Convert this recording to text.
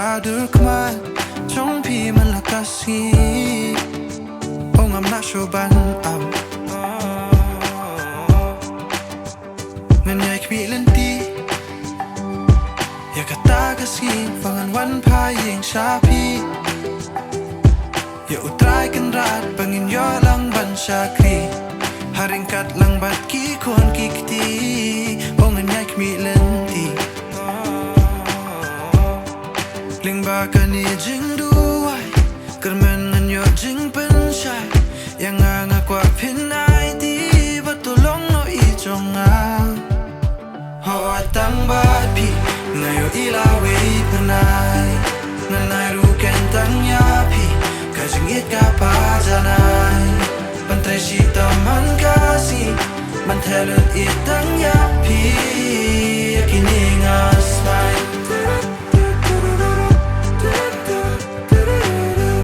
Kadukmat trong pi man lakasi. Oh, I'm not sure ban am nganyay kmilanti ya kata kasing pangan wan payeng shapi ya utray kan rat pangin yo lang ban syakri haringkat lang bat ki kon kikti. Oh, nganyay kmilanti ling baka ni jing duay kermen nganyo jing pensyay yang nga kwa pinay di batulong no ijongang ho atang bapi ngayo ilawe pernay nganay ruken tang yapi kajingit ka pajanay pantay sita man kasi mantelut itang yapi